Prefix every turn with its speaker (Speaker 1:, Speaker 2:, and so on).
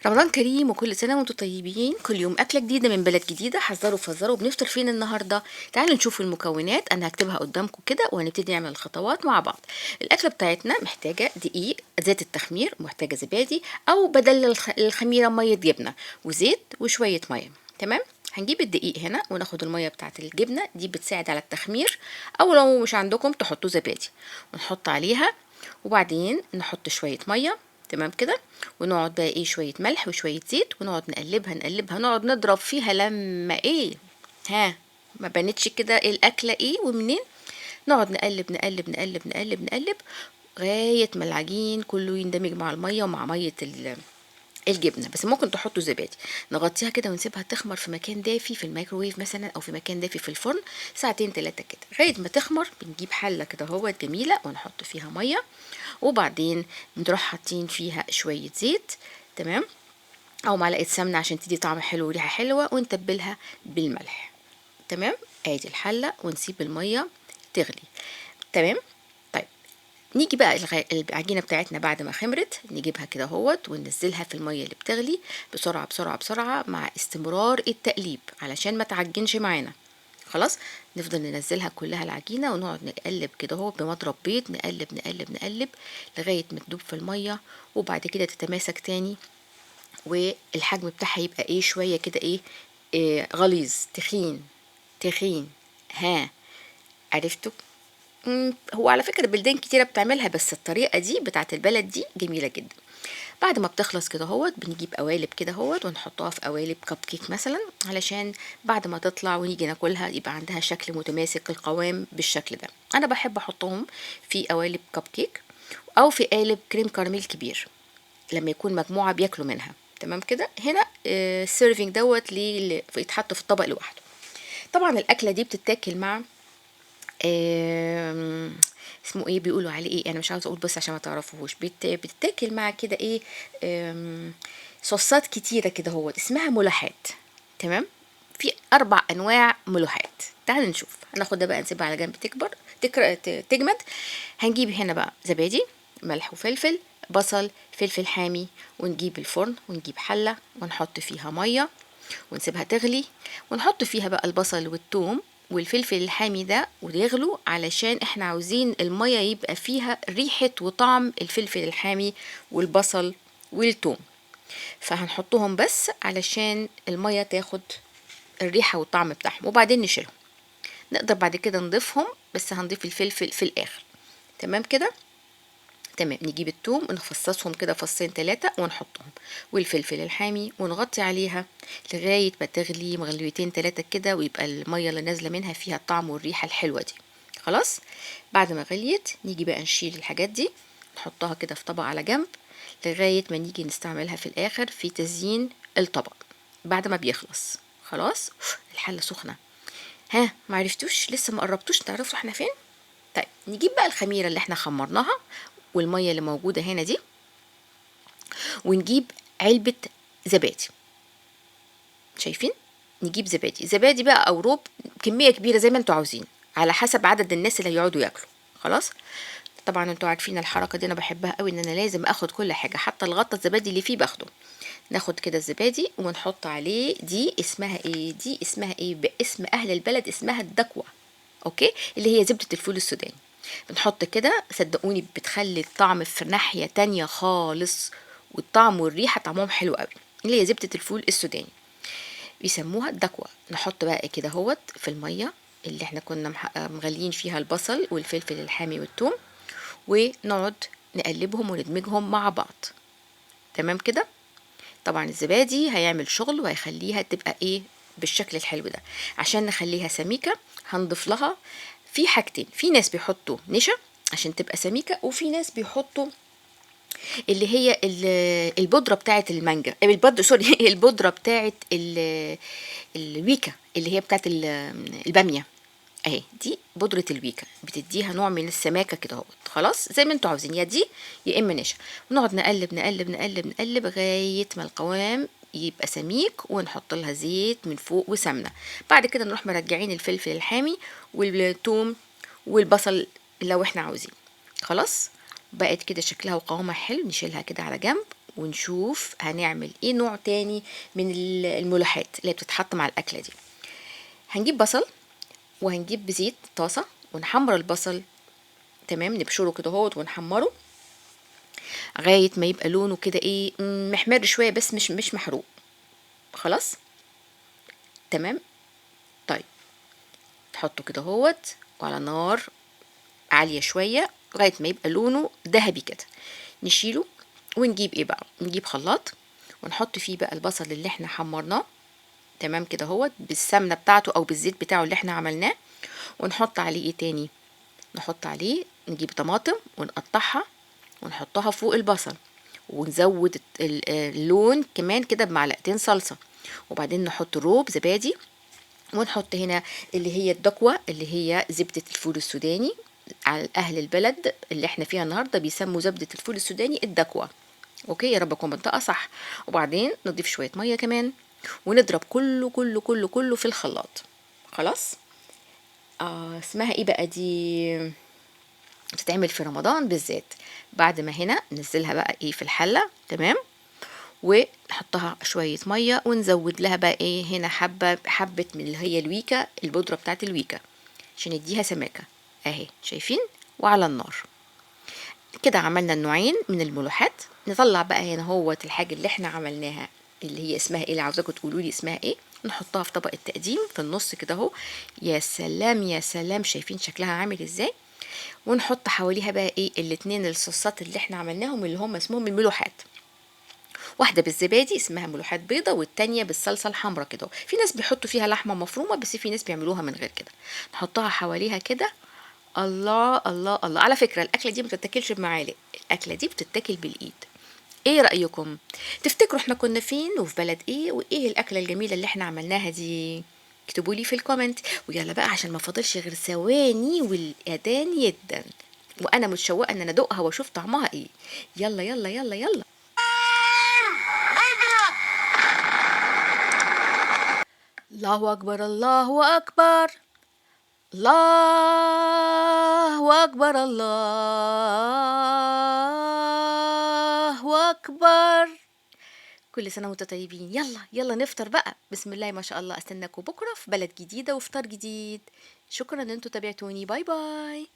Speaker 1: رمضان كريم وكل سنة وانتم طيبين. كل يوم أكلة جديدة من بلد جديدة. حذروا فزروا. بنفطر فين النهاردة؟ تعالوا نشوف المكونات. أنا هكتبها قدامكم كده وهنبتدي نعمل الخطوات مع بعض. الأكلة بتاعتنا محتاجة دقيق، زيت التخمير، محتاجة زبادي أو بدل الخميرة مية جبنة، وزيت وشوية مية. تمام. هنجيب الدقيق هنا وناخد المية بتاعت الجبنة دي بتساعد على التخمير، أو لو مش عندكم تحطوا زبادي ونحط عليها، وبعدين نحط شوية مية. تمام كده. ونقعد بقى ايه شوية ملح وشوية زيت ونقعد نقلبها نقلبها، نقعد نضرب فيها لما ايه، ها، ما بانتش كده الأكلة ايه ومنين. نقعد نقلب نقلب نقلب نقلب نقلب لغاية ما العجين كله يندمج مع المية ومع مية الجبنة. بس ممكن تحطوا زبادي. نغطيها كده ونسيبها تخمر في مكان دافي في الميكروويف مثلا، او في مكان دافي في الفرن ساعتين 3 كده لغايه ما تخمر. بنجيب حله كده اهوت جميله ونحط فيها ميه، وبعدين بنروح حاطين فيها شويه زيت، تمام، او معلقه سمنه عشان تدي طعم حلو وريحه حلوه، ونتبلها بالملح. تمام. ادي الحله ونسيب الميه تغلي. تمام. طيب، نيجي بقى العجينه بتاعتنا بعد ما خمرت نجيبها كده اهوت وننزلها في الميه اللي بتغلي بسرعه بسرعه بسرعه مع استمرار التقليب علشان ما تعجنش معانا. خلاص. نفضل ننزلها كلها العجينه ونقعد نقلب كده اهو بمضرب بيض، نقلب نقلب نقلب لغايه ما تدوب في الميه، وبعد كده تتماسك تاني، والحجم بتاعها يبقى ايه شويه كده ايه, غليظ تخين تخين. ها، عرفتوا؟ هو على فكرة بلدان كتيرة بتعملها، بس الطريقة دي بتاعت البلد دي جميلة جدا. بعد ما بتخلص كده هوت بنجيب قوالب كده هوت ونحطها في قوالب كب كيك مثلا، علشان بعد ما تطلع ونيجي ناكلها يبقى عندها شكل متماسك القوام بالشكل ده. انا بحب احطهم في قوالب كب كيك او في قالب كريم كراميل كبير لما يكون مجموعة بياكلوا منها. تمام كده. هنا السيرفينج دوت يتحط في الطبق لوحده. طبعا الاكلة دي بتتاكل مع اسمه ايه، بيقولوا عليه ايه، انا مش عاوزه اقول بس عشان ما تعرفوهوش. بتتاكل مع كده ايه، صوصات كتيره كده هو اسمها ملوحات. تمام. في 4 انواع ملوحات. تعالوا نشوف. هناخدها بقى نسيبها على جنب تكبر تجمد. هنجيب هنا بقى زبادي، ملح وفلفل، بصل، فلفل حامي، ونجيب الفرن ونجيب حله ونحط فيها ميه ونسيبها تغلي، ونحط فيها بقى البصل والثوم والفلفل الحامي ده ويغلوا، علشان احنا عاوزين المية يبقى فيها ريحة وطعم الفلفل الحامي والبصل والثوم. فهنحطهم بس علشان المية تاخد الريحة والطعم بتاعهم، وبعدين نشيلهم. نقدر بعد كده نضيفهم، بس هنضيف الفلفل في الآخر. تمام كده. تمام. نجيب التوم ونفصصهم كده فصين 3 ونحطهم، والفلفل الحامي، ونغطي عليها لغاية ما تغلي مغلوتين 3 كده، ويبقى المية اللي نازلة منها فيها الطعم والريحة الحلوة دي. خلاص. بعد ما غليت نيجي بقى نشيل الحاجات دي نحطها كده في طبق على جنب، لغاية ما نيجي نستعملها في الآخر في تزيين الطبق بعد ما بيخلص. خلاص. الحلة سخنة. ها، معرفتوش لسه؟ ما قربتوش تعرفوا احنا فين؟ طيب، نجيب بقى الخميرة اللي احنا خمرناها والمية اللي موجودة هنا دي، ونجيب علبة زبادي. شايفين؟ نجيب زبادي بقى او روب، كمية كبيرة زي ما انتوا عاوزين على حسب عدد الناس اللي هيقعدوا ياكلوا. خلاص. طبعا انتوا عارفين الحركة دي انا بحبها قوي، ان انا لازم اخد كل حاجة حتى الغطا الزبادي اللي فيه باخده. ناخد كده الزبادي ونحط عليه، دي اسمها ايه، دي اسمها ايه باسم اهل البلد، اسمها الدكوة. اوكي، اللي هي زبدة الفول السوداني. بنحط كده، صدقوني بتخلي الطعم في ناحية تانية خالص، والطعم والريحة طعمهم حلو قوي، اللي هي زبدة الفول السوداني بيسموها الدكوة. نحط بقى كده هوت في المية اللي احنا كنا مغليين فيها البصل والفلفل الحامي والثوم، ونقعد نقلبهم وندمجهم مع بعض. تمام كده. طبعا الزبادي هيعمل شغل وهيخليها تبقى ايه بالشكل الحلو ده. عشان نخليها سميكة هنضيف لها في حاجتين. في ناس بيحطوا نشا عشان تبقى سميكة، وفي ناس بيحطوا اللي هي البودرة بتاعة المانجا، البودرة سوري البودرة بتاعة الويكا، اللي هي بتاعة البامية اهي. دي بودرة الويكا بتديها نوع من السماكة كده اهو. خلاص، زي ما انتوا عاوزين، يا دي يا اما نشا. ونقعد نقلب نقلب نقلب نقلب لغاية ما القوام يبقى سميك، ونحط لها زيت من فوق وسمنة. بعد كده نروح مرجعين الفلفل الحامي والثوم والبصل لو احنا عاوزين. خلاص. بقت كده شكلها وقوامها حلو، نشيلها كده على جنب ونشوف هنعمل ايه نوع تاني من الملوحات اللي بتتحط مع الاكله دي. هنجيب بصل وهنجيب بزيت طاسه ونحمر البصل، تمام، نبشره كده اهوت ونحمره لغايه ما يبقى لونه كده ايه محمر شويه، بس مش محروق خلاص. تمام. طيب تحطه كده اهوت وعلى نار عاليه شويه لغايه ما يبقى لونه ذهبي كده. نشيله ونجيب ايه بقى، نجيب خلاط ونحط فيه بقى البصل اللي احنا حمرناه، تمام كده اهوت، بالسمنه بتاعته او بالزيت بتاعه اللي احنا عملناه. ونحط عليه ايه تاني، نحط عليه، نجيب طماطم ونقطعها ونحطها فوق البصل، ونزود اللون كمان كده بمعلقتين صلصة، وبعدين نحط روب زبادي، ونحط هنا اللي هي الدقوة اللي هي زبدة الفول السوداني. على أهل البلد اللي احنا فيها النهاردة بيسموا زبدة الفول السوداني الدقوة. اوكي، يا رب اكون منطقة صح. وبعدين نضيف شوية مية كمان ونضرب كله كله كله كله في الخلاط. خلاص. اسمها ايه بقى دي، بتتعمل في رمضان بالذات. بعد ما هنا ننزلها بقى ايه في الحلة، تمام، ونحطها شوية مية ونزود لها بقى ايه هنا حبة من اللي هي الويكا، البودرة بتاعت الويكا عشان يديها سماكة اهي، شايفين، وعلى النار. كده عملنا النوعين من الملوحات. نطلع بقى هنا هوت الحاجة اللي احنا عملناها اللي هي اسمها ايه، اللي عاوزاكم تقولوا لي اسمها ايه، نحطها في طبق التقديم في النص كده اهو. يا سلام يا سلام، شايفين شكلها عامل ازاي. ونحط حواليها بقى ايه الاتنين الصوصات اللي احنا عملناهم اللي هم اسمهم الملوحات، واحده بالزبادي اسمها ملوحات بيضه، والتانيه بالصلصه الحمراء كده. في ناس بيحطوا فيها لحمه مفرومه، بس في ناس بيعملوها من غير كده. نحطها حواليها كده. الله الله الله، على فكره الاكله دي ما بتتاكلش بمعالق، الاكله دي بتتاكل بالايد. ايه رايكم؟ تفتكروا احنا كنا فين وفي بلد ايه، وايه الاكله الجميله اللي احنا عملناها دي؟ اكتبوا لي في الكومنت. ويلا بقى عشان ما فاضلش غير ثواني والاذان يدن، وانا متشوقه ان انا ادوقها واشوف طعمها ايه. يلا يلا يلا يلا. الله اكبر الله اكبر، الله اكبر الله اكبر. كل سنه وانتم طيبين. يلا يلا نفطر بقى، بسم الله ما شاء الله. استناكم بكره في بلد جديده وفطار جديد. شكرا ان انتم تابعتوني، باي باي.